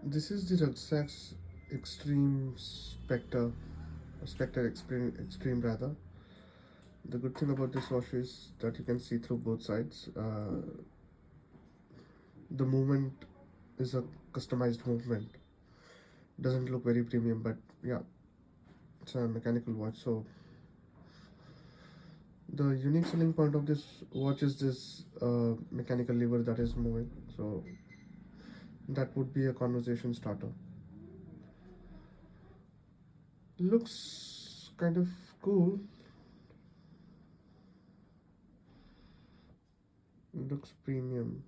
This is the Rugsac's Extreme Spectre, Spectre Extreme rather. The good thing about this watch is that you can see through both sides. The movement is a customized movement. Doesn't look very premium, but yeah, it's a mechanical watch. So the unique selling point of this watch is this mechanical lever that is moving. So that would be a conversation starter. Looks kind of cool. Looks premium.